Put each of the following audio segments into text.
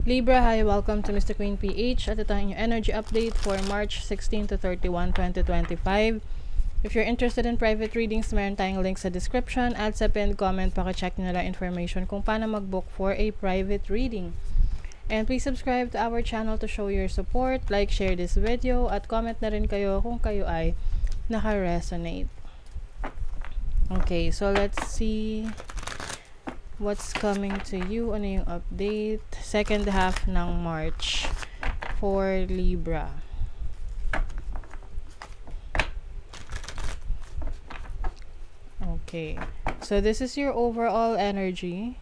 Libra, hi, welcome to Mr. Queen PH at ito ang inyong energy update for March 16 to 31, 2025. If you're interested in private readings, meron tayong link sa description at sa pinned comment, check nyo lang information kung paano mag-book for a private reading. And please subscribe to our channel to show your support, like, share this video, at comment na rin kayo kung kayo ay naka-resonate. Okay, so let's see what's coming to you. Ano yung update? Second half ng March for Libra. Okay. So this is your overall energy.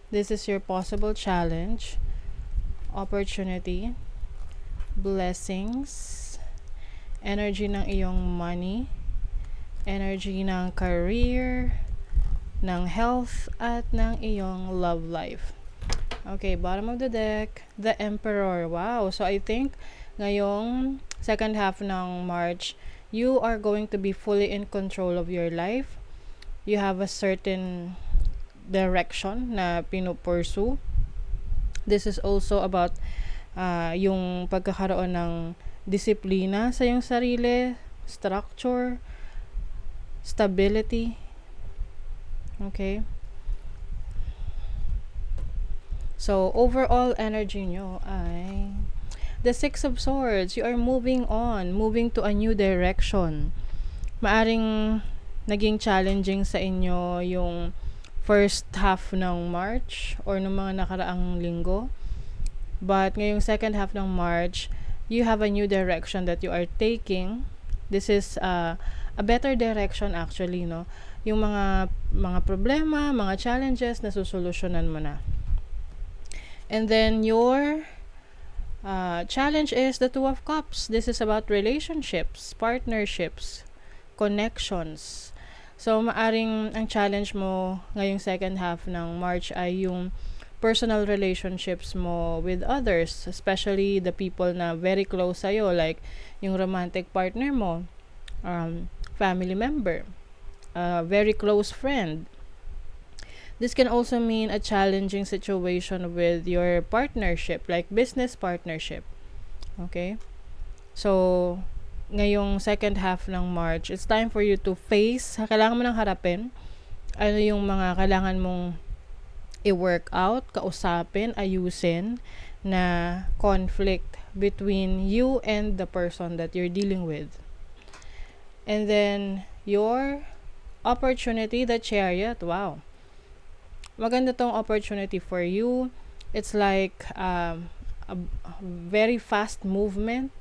This is your possible challenge, opportunity, blessings, energy ng iyong money, energy ng career, ng health, at ng iyong love life. Okay, bottom of the deck, the Emperor. Wow, so I think ngayong second half ng March, you are going to be fully in control of your life. You have a certain direction na pinupursue. This is also about yung pagkakaroon ng disiplina sa iyong sarili, structure, stability. Okay. So, overall energy nyo ay the Six of Swords. You are moving on, moving to a new direction. Maaring naging challenging sa inyo yung first half ng March or ng mga nakaraang linggo. But ngayong second half ng March, you have a new direction that you are taking. This is a better direction actually, no? Yung mga problema, mga challenges na susolusyonan mo na. And then your challenge is the Two of Cups. This is about relationships, partnerships, connections. So maaring ang challenge mo ngayong second half ng March ay yung personal relationships mo with others, especially the people na very close sa'yo, like yung romantic partner mo, family member, very close friend. This can also mean a challenging situation with your partnership, like business partnership. Okay? So, ngayong second half ng March, it's time for you to face, kailangan mo nang harapin, ano yung mga kailangan mong i-work out, kausapin, ayusin na conflict between you and the person that you're dealing with. And then, your opportunity, the Chariot. Wow. Maganda tong opportunity for you. It's like a very fast movement.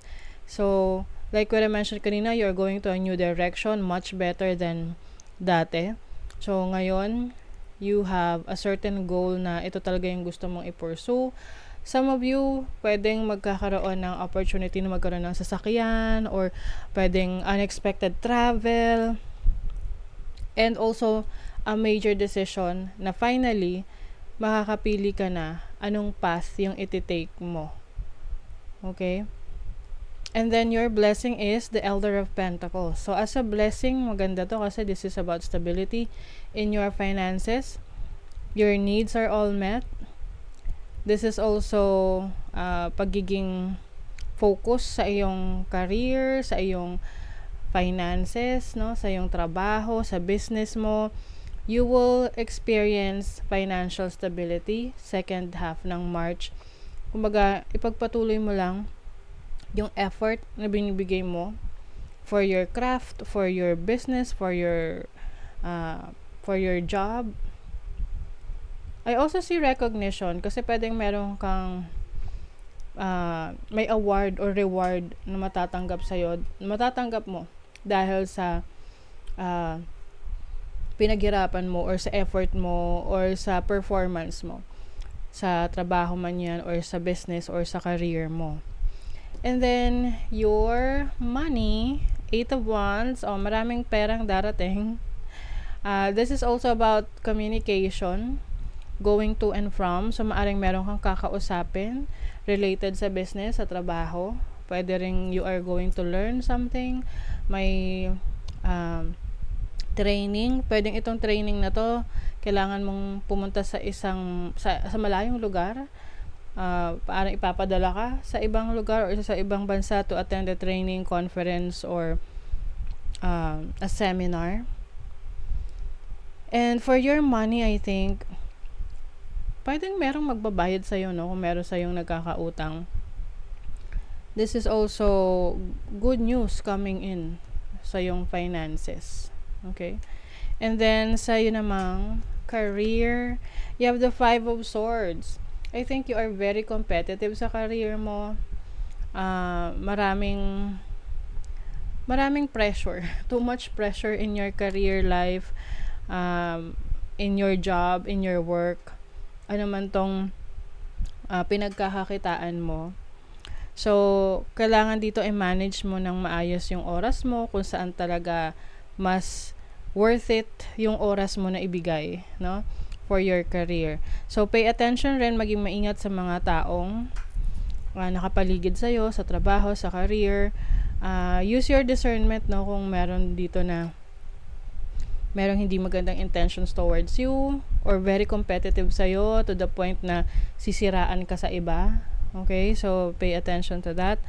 So, like what I mentioned kanina, you're going to a new direction, much better than dati. So, ngayon, you have a certain goal na ito talaga yung gusto mong i-pursue. Some of you, pwedeng magkakaroon ng opportunity na magkaroon ng sasakyan or pwedeng unexpected travel. And also, a major decision na finally, makakapili ka na anong path yung iti-take mo. Okay? And then your blessing is the Elder of Pentacles. So as a blessing, maganda to kasi this is about stability in your finances. Your needs are all met. This is also pagiging focus sa iyong career, sa iyong finances, no, sa iyong trabaho, sa business mo. You will experience financial stability second half ng March. Kumbaga, ipagpatuloy mo lang yung effort na binibigay mo for your craft, for your business, for your job. I also see recognition kasi pwedeng meron kang may award or reward na matatanggap mo dahil sa pinaghirapan mo or sa effort mo or sa performance mo sa trabaho man yan or sa business or sa career mo. And then your money, 8 of Wands, maraming perang darating. This is also about communication, going to and from. So maaring meron kang kakausapin related sa business, sa trabaho. Pwede ring you are going to learn something. May training. Pwedeng itong training na to kailangan mong pumunta sa sa malayong lugar, parang ipapadala ka sa ibang lugar or sa ibang bansa to attend a training, conference, or a seminar. And for your money, I think, pwedeng merong magbabayad sa'yo, no? Kung meron sa'yong nagkakautang. This is also good news coming in sa yung finances. Okay? And then, sa'yo namang career, you have the 5 of Swords. I think you are very competitive sa career mo. Maraming pressure. Too much pressure in your career life, in your job, in your work. Ano man tong pinagkakakitaan mo. So, kailangan dito i-manage mo ng maayos yung oras mo, kung saan talaga mas worth it yung oras mo na ibigay, no? For your career. So, pay attention rin, maging maingat sa mga taong nakapaligid sa'yo, sa trabaho, sa career. Use your discernment, no? Kung meron dito na merong hindi magandang intentions towards you or very competitive sa'yo to the point na sisiraan ka sa iba. Okay? So, pay attention to that.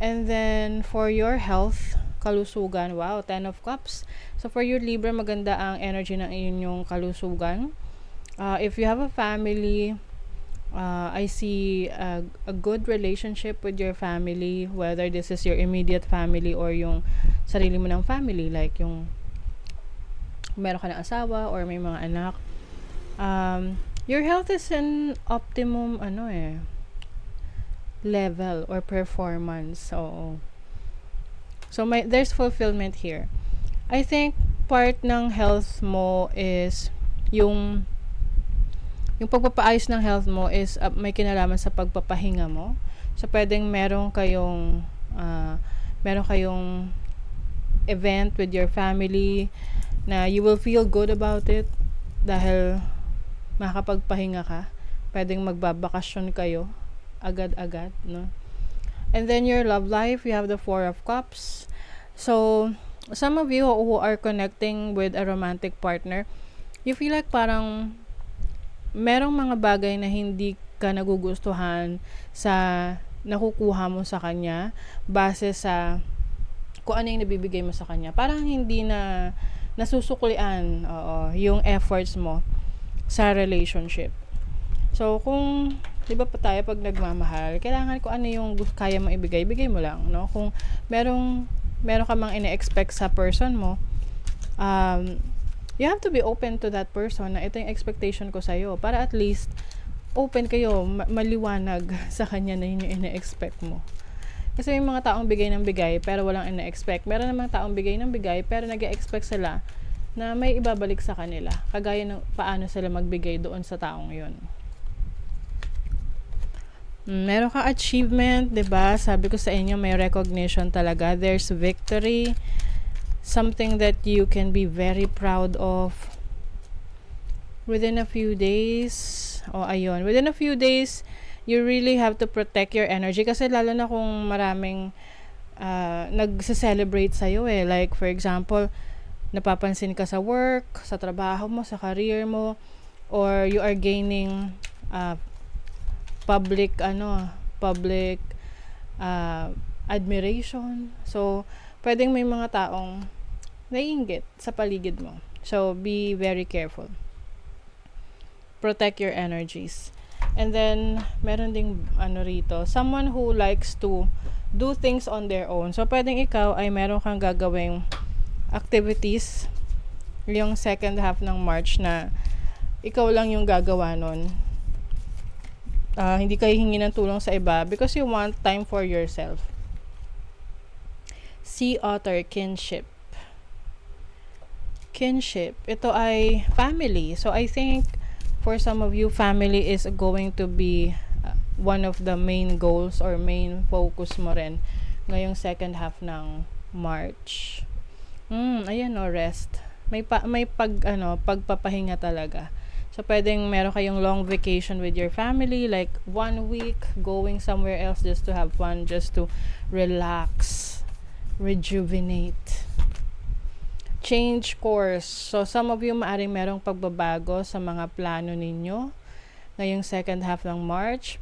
And then, for your health, kalusugan, wow, 10 of Cups. So, for your Libra, maganda ang energy ng inyong kalusugan. If you have a family, I see a good relationship with your family, whether this is your immediate family or yung sarili mo ng family, like yung meron ka ng asawa or may mga anak. Your health is in optimum level or performance. So there's fulfillment here. I think part ng health mo is yung pagpapaayos ng health mo is may kinalaman sa pagpapahinga mo. So pwedeng meron kayong event with your family na you will feel good about it dahil makakapagpahinga ka. Pwedeng magbabakasyon kayo agad-agad, no? And then your love life, you have the 4 of Cups. So, some of you who are connecting with a romantic partner, you feel like parang merong mga bagay na hindi ka nagugustuhan sa nakukuha mo sa kanya base sa kung ano yung nabibigay mo sa kanya. Parang hindi na nasusuklian yung efforts mo sa relationship. So, kung di ba pa tayo pag nagmamahal, kailangan ko ano yung kaya mo ibigay, bigay mo lang, no? Kung meron ka mang ina-expect sa person mo, you have to be open to that person na ito yung expectation ko sa'yo para at least open kayo, maliwanag sa kanya na yun yung ina-expect mo. Kasi may mga taong bigay ng bigay pero walang ina-expect. Meron namang taong bigay ng bigay pero nag-expect sila na may ibabalik sa kanila. Kagaya ng paano sila magbigay doon sa taong yun. Meron kang achievement, 'di ba? Sabi ko sa inyo, may recognition talaga. There's victory. Something that you can be very proud of. Within a few days, within a few days, you really have to protect your energy kasi lalo na kung maraming nagse-celebrate sa'yo like for example, napapansin ka sa work, sa trabaho mo, sa career mo, or you are gaining public admiration. So, pwedeng may mga taong naiinggit sa paligid mo. So, be very careful. Protect your energies. And then, meron ding rito, someone who likes to do things on their own. So, pwedeng ikaw ay meron kang gagawing activities yung second half ng March na ikaw lang yung gagawa nun. Hindi kayo hingi ng tulong sa iba because you want time for yourself. Sea Otter, kinship. Kinship, ito ay family. So, I think for some of you, family is going to be one of the main goals or main focus mo rin ngayong second half ng March. Ayan rest. May pagpapahinga talaga. So, pwedeng meron kayong long vacation with your family, like 1 week, going somewhere else just to have fun, just to relax, rejuvenate. change course. So, some of you maaring merong pagbabago sa mga plano ninyo ngayong second half ng March.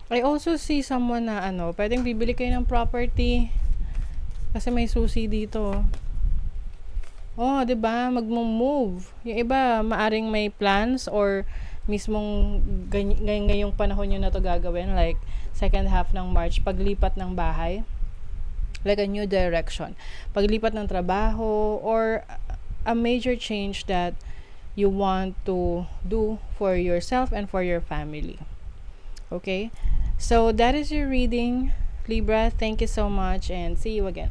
I also see someone na pwedeng bibili kayo ng property kasi may susi dito. Oh, 'di ba? Magmo-move. Yung iba maaring may plans or mismong ngayong panahon nyo na to gagawin, like second half ng March, paglipat ng bahay, like a new direction, paglipat ng trabaho, or a major change that you want to do for yourself and for your family. Okay, so that is your reading, Libra. Thank you so much and see you again.